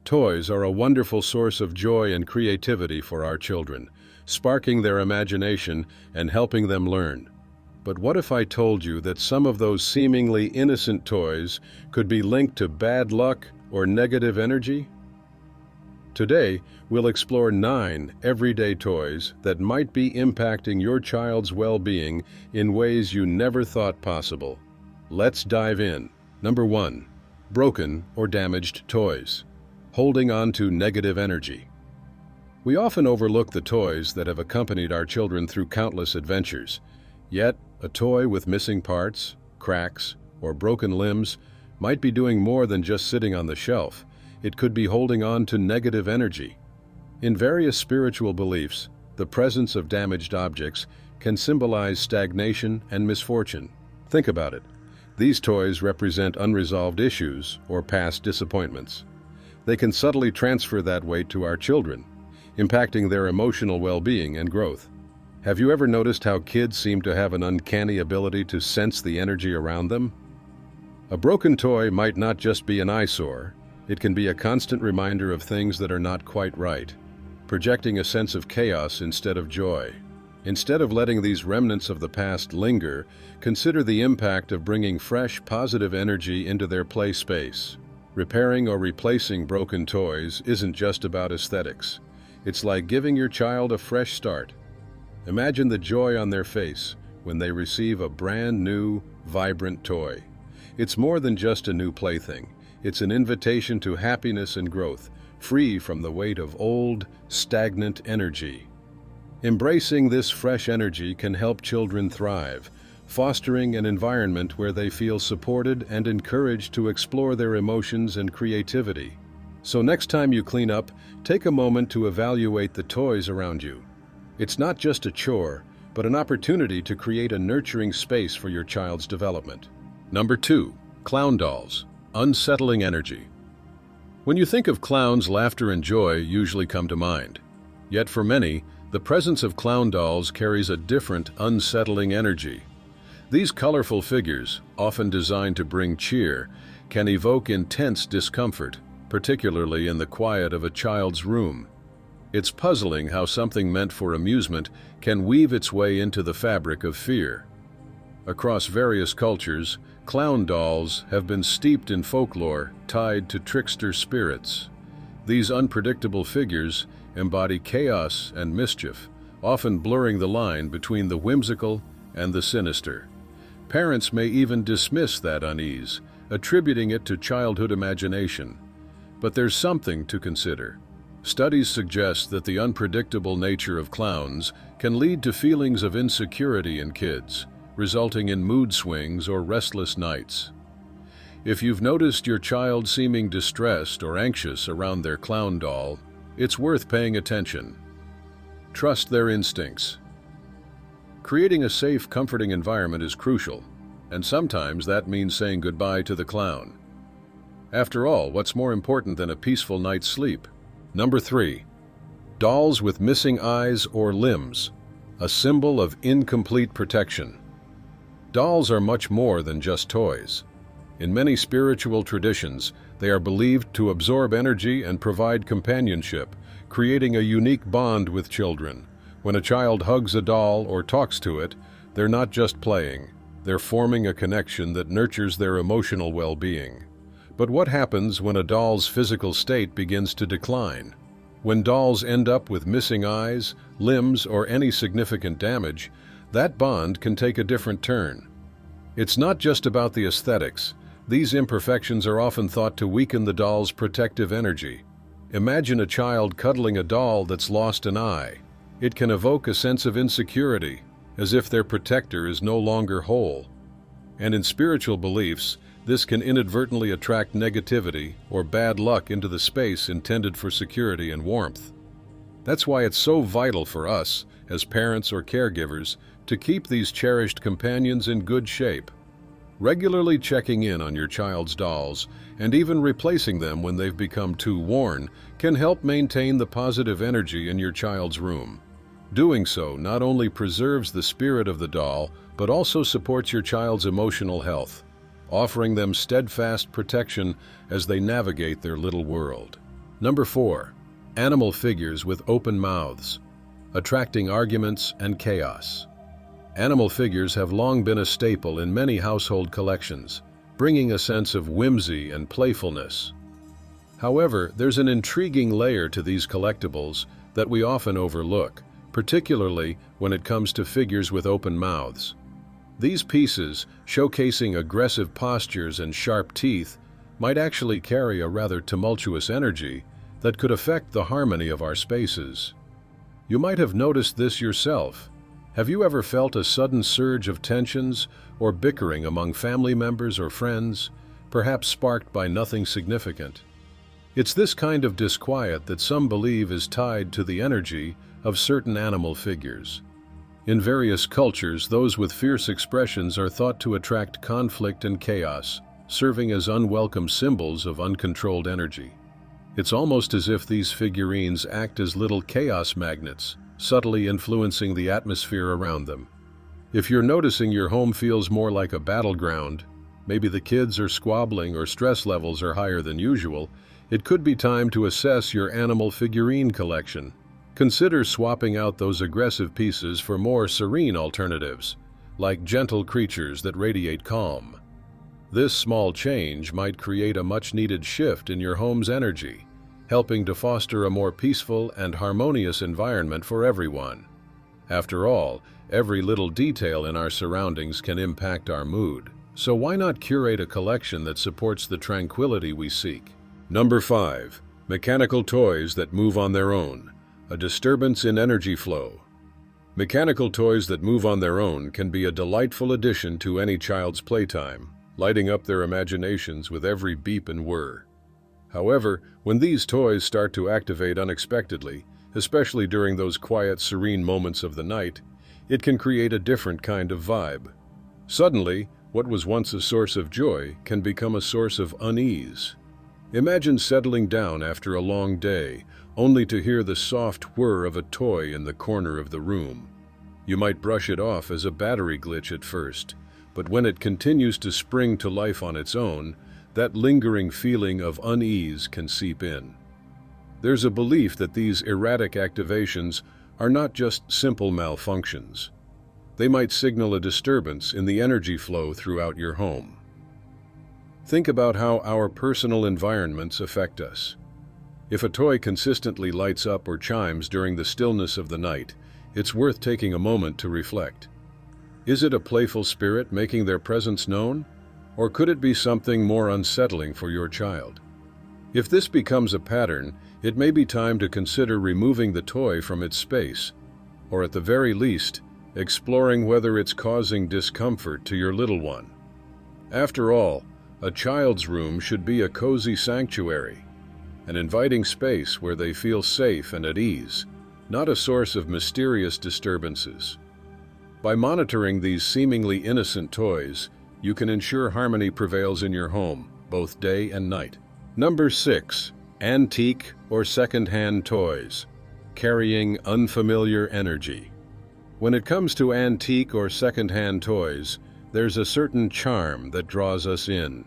Toys are a wonderful source of joy and creativity for our children, sparking their imagination and helping them learn. But what if I told you that some of those seemingly innocent toys could be linked to bad luck or negative energy? Today, we'll explore 9 everyday toys that might be impacting your child's well-being in ways you never thought possible. Let's dive in. Number 1. Broken or damaged toys. Holding on to negative energy. We often overlook the toys that have accompanied our children through countless adventures. Yet, a toy with missing parts, cracks, or broken limbs might be doing more than just sitting on the shelf. It could be holding on to negative energy. In various spiritual beliefs, the presence of damaged objects can symbolize stagnation and misfortune. Think about it. These toys represent unresolved issues or past disappointments. They can subtly transfer that weight to our children, impacting their emotional well-being and growth. Have you ever noticed how kids seem to have an uncanny ability to sense the energy around them? A broken toy might not just be an eyesore, it can be a constant reminder of things that are not quite right, projecting a sense of chaos instead of joy. Instead of letting these remnants of the past linger, consider the impact of bringing fresh, positive energy into their play space. Repairing or replacing broken toys isn't just about aesthetics. It's like giving your child a fresh start. Imagine the joy on their face when they receive a brand new, vibrant toy. It's more than just a new plaything. It's an invitation to happiness and growth, free from the weight of old, stagnant energy. Embracing this fresh energy can help children thrive, fostering an environment where they feel supported and encouraged to explore their emotions and creativity. So next time you clean up, take a moment to evaluate the toys around you. It's not just a chore, but an opportunity to create a nurturing space for your child's development. Number 2. Clown dolls. Unsettling energy. When you think of clowns, laughter and joy usually come to mind. Yet for many, the presence of clown dolls carries a different, unsettling energy. These colorful figures, often designed to bring cheer, can evoke intense discomfort, particularly in the quiet of a child's room. It's puzzling how something meant for amusement can weave its way into the fabric of fear. Across various cultures, clown dolls have been steeped in folklore tied to trickster spirits. These unpredictable figures embody chaos and mischief, often blurring the line between the whimsical and the sinister. Parents may even dismiss that unease, attributing it to childhood imagination. But there's something to consider. Studies suggest that the unpredictable nature of clowns can lead to feelings of insecurity in kids, resulting in mood swings or restless nights. If you've noticed your child seeming distressed or anxious around their clown doll, it's worth paying attention. Trust their instincts. Creating a safe, comforting environment is crucial, and sometimes that means saying goodbye to the clown. After all, what's more important than a peaceful night's sleep? Number 3. Dolls with missing eyes or limbs, a symbol of incomplete protection. Dolls are much more than just toys. In many spiritual traditions, they are believed to absorb energy and provide companionship, creating a unique bond with children. When a child hugs a doll or talks to it, they're not just playing, they're forming a connection that nurtures their emotional well-being. But what happens when a doll's physical state begins to decline? When dolls end up with missing eyes, limbs, or any significant damage, that bond can take a different turn. It's not just about the aesthetics. These imperfections are often thought to weaken the doll's protective energy. Imagine a child cuddling a doll that's lost an eye. It can evoke a sense of insecurity, as if their protector is no longer whole. And in spiritual beliefs, this can inadvertently attract negativity or bad luck into the space intended for security and warmth. That's why it's so vital for us, as parents or caregivers, to keep these cherished companions in good shape. Regularly checking in on your child's dolls, and even replacing them when they've become too worn, can help maintain the positive energy in your child's room. Doing so not only preserves the spirit of the doll, but also supports your child's emotional health, offering them steadfast protection as they navigate their little world. Number 4. Animal figures with open mouths, attracting arguments and chaos. Animal figures have long been a staple in many household collections, bringing a sense of whimsy and playfulness. However, there's an intriguing layer to these collectibles that we often overlook, particularly when it comes to figures with open mouths. These pieces, showcasing aggressive postures and sharp teeth, might actually carry a rather tumultuous energy that could affect the harmony of our spaces. You might have noticed this yourself. Have you ever felt a sudden surge of tensions or bickering among family members or friends, perhaps sparked by nothing significant? It's this kind of disquiet that some believe is tied to the energy of certain animal figures. In various cultures, those with fierce expressions are thought to attract conflict and chaos, serving as unwelcome symbols of uncontrolled energy. It's almost as if these figurines act as little chaos magnets, subtly influencing the atmosphere around them. If you're noticing your home feels more like a battleground, maybe the kids are squabbling or stress levels are higher than usual, it could be time to assess your animal figurine collection. Consider swapping out those aggressive pieces for more serene alternatives, like gentle creatures that radiate calm. This small change might create a much-needed shift in your home's energy, helping to foster a more peaceful and harmonious environment for everyone. After all, every little detail in our surroundings can impact our mood, so why not curate a collection that supports the tranquility we seek? Number 5. Mechanical toys that move on their own, a disturbance in energy flow. Mechanical toys that move on their own can be a delightful addition to any child's playtime, lighting up their imaginations with every beep and whir. However, when these toys start to activate unexpectedly, especially during those quiet, serene moments of the night, it can create a different kind of vibe. Suddenly, what was once a source of joy can become a source of unease. Imagine settling down after a long day, only to hear the soft whir of a toy in the corner of the room. You might brush it off as a battery glitch at first, but when it continues to spring to life on its own, that lingering feeling of unease can seep in. There's a belief that these erratic activations are not just simple malfunctions. They might signal a disturbance in the energy flow throughout your home. Think about how our personal environments affect us. If a toy consistently lights up or chimes during the stillness of the night, it's worth taking a moment to reflect. Is it a playful spirit making their presence known? Or could it be something more unsettling for your child? If this becomes a pattern, it may be time to consider removing the toy from its space, or at the very least, exploring whether it's causing discomfort to your little one. After all, a child's room should be a cozy sanctuary, an inviting space where they feel safe and at ease, not a source of mysterious disturbances. By monitoring these seemingly innocent toys, you can ensure harmony prevails in your home, both day and night. Number 6. Antique or second-hand toys, carrying unfamiliar energy. When it comes to antique or second-hand toys, there's a certain charm that draws us in.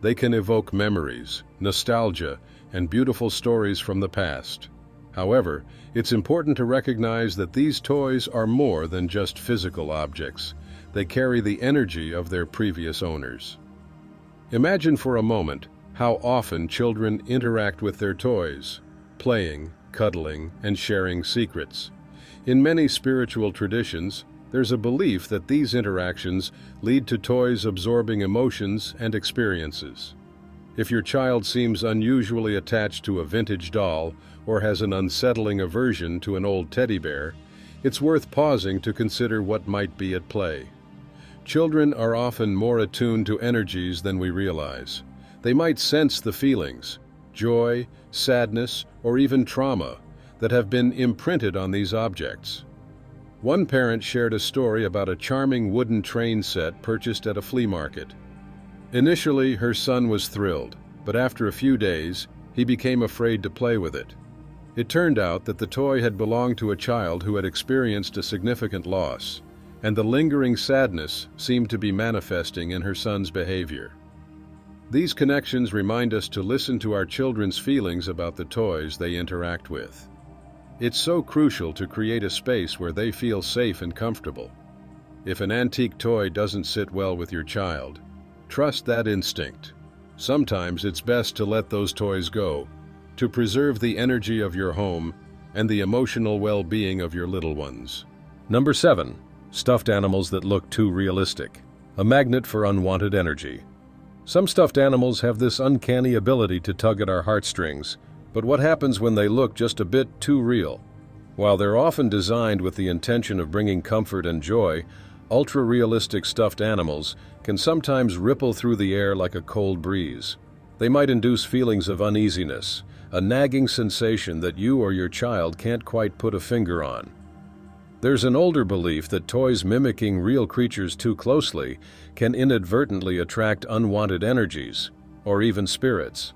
They can evoke memories, nostalgia, and beautiful stories from the past. However, it's important to recognize that these toys are more than just physical objects. They carry the energy of their previous owners. Imagine for a moment how often children interact with their toys, playing, cuddling, and sharing secrets. In many spiritual traditions, there's a belief that these interactions lead to toys absorbing emotions and experiences. If your child seems unusually attached to a vintage doll or has an unsettling aversion to an old teddy bear, it's worth pausing to consider what might be at play. Children are often more attuned to energies than we realize. They might sense the feelings, joy, sadness, or even trauma, that have been imprinted on these objects. One parent shared a story about a charming wooden train set purchased at a flea market. Initially, her son was thrilled, but after a few days, he became afraid to play with it. It turned out that the toy had belonged to a child who had experienced a significant loss, and the lingering sadness seemed to be manifesting in her son's behavior. These connections remind us to listen to our children's feelings about the toys they interact with. It's so crucial to create a space where they feel safe and comfortable. If an antique toy doesn't sit well with your child, trust that instinct. Sometimes it's best to let those toys go, to preserve the energy of your home and the emotional well-being of your little ones. Number 7. Stuffed animals that look too realistic. A magnet for unwanted energy. Some stuffed animals have this uncanny ability to tug at our heartstrings, but what happens when they look just a bit too real? While they're often designed with the intention of bringing comfort and joy, ultra-realistic stuffed animals can sometimes ripple through the air like a cold breeze. They might induce feelings of uneasiness, a nagging sensation that you or your child can't quite put a finger on. There's an older belief that toys mimicking real creatures too closely can inadvertently attract unwanted energies, or even spirits.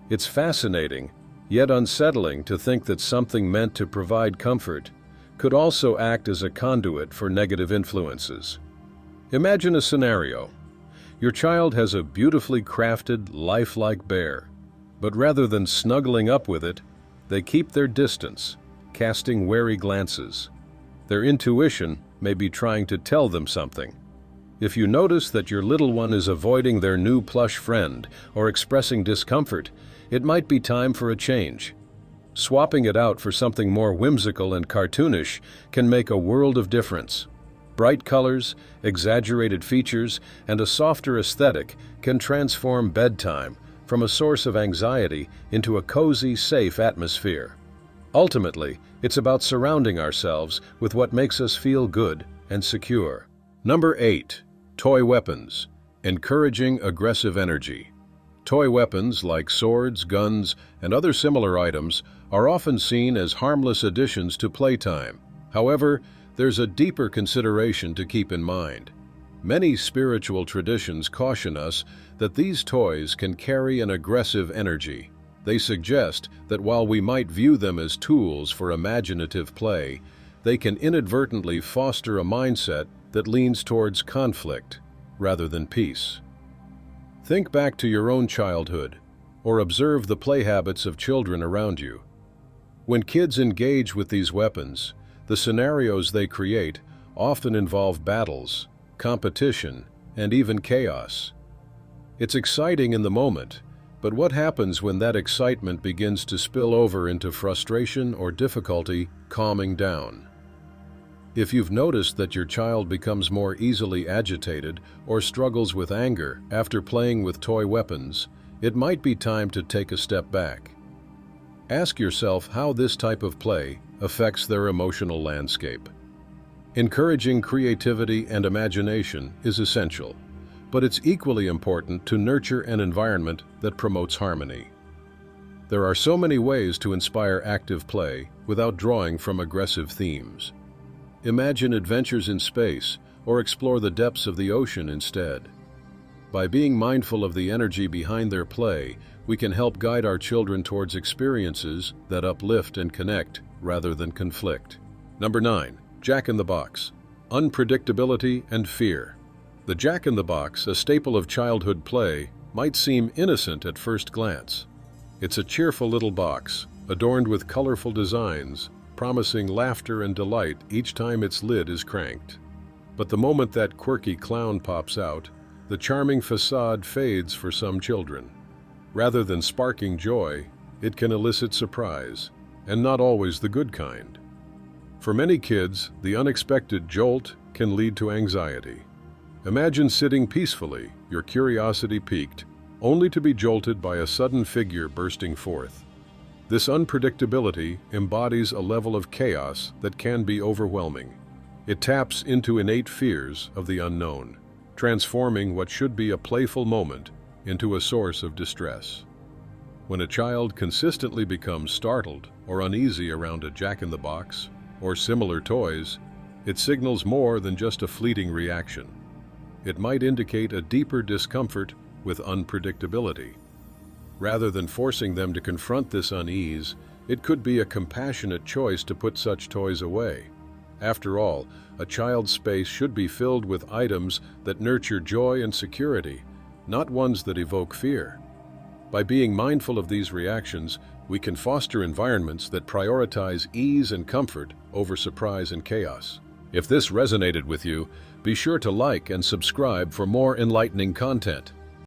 It's fascinating, yet unsettling to think that something meant to provide comfort could also act as a conduit for negative influences. Imagine a scenario. Your child has a beautifully crafted, lifelike bear, but rather than snuggling up with it, they keep their distance, casting wary glances. Their intuition may be trying to tell them something. If you notice that your little one is avoiding their new plush friend or expressing discomfort, it might be time for a change. Swapping it out for something more whimsical and cartoonish can make a world of difference. Bright colors, exaggerated features, and a softer aesthetic can transform bedtime from a source of anxiety into a cozy, safe atmosphere. Ultimately, it's about surrounding ourselves with what makes us feel good and secure. Number 8. Toy weapons. Encouraging aggressive energy. Toy weapons like swords, guns, and other similar items are often seen as harmless additions to playtime. However, there's a deeper consideration to keep in mind. Many spiritual traditions caution us that these toys can carry an aggressive energy. They suggest that while we might view them as tools for imaginative play, they can inadvertently foster a mindset that leans towards conflict rather than peace. Think back to your own childhood, or observe the play habits of children around you. When kids engage with these weapons, the scenarios they create often involve battles, competition, and even chaos. It's exciting in the moment, but what happens when that excitement begins to spill over into frustration or difficulty calming down? If you've noticed that your child becomes more easily agitated or struggles with anger after playing with toy weapons, it might be time to take a step back. Ask yourself how this type of play affects their emotional landscape. Encouraging creativity and imagination is essential, but it's equally important to nurture an environment that promotes harmony. There are so many ways to inspire active play without drawing from aggressive themes. Imagine adventures in space or explore the depths of the ocean instead. By being mindful of the energy behind their play, we can help guide our children towards experiences that uplift and connect rather than conflict. Number 9. Jack-in-the-Box. Unpredictability and fear. The Jack-in-the-Box, a staple of childhood play, might seem innocent at first glance. It's a cheerful little box, adorned with colorful designs, promising laughter and delight each time its lid is cranked. But the moment that quirky clown pops out, the charming facade fades for some children. Rather than sparking joy, it can elicit surprise, and not always the good kind. For many kids, the unexpected jolt can lead to anxiety. Imagine sitting peacefully, your curiosity piqued, only to be jolted by a sudden figure bursting forth. This unpredictability embodies a level of chaos that can be overwhelming. It taps into innate fears of the unknown, transforming what should be a playful moment into a source of distress. When a child consistently becomes startled or uneasy around a jack-in-the-box or similar toys, it signals more than just a fleeting reaction. It might indicate a deeper discomfort with unpredictability. Rather than forcing them to confront this unease, it could be a compassionate choice to put such toys away. After all, a child's space should be filled with items that nurture joy and security, not ones that evoke fear. By being mindful of these reactions, we can foster environments that prioritize ease and comfort over surprise and chaos. If this resonated with you, be sure to like and subscribe for more enlightening content.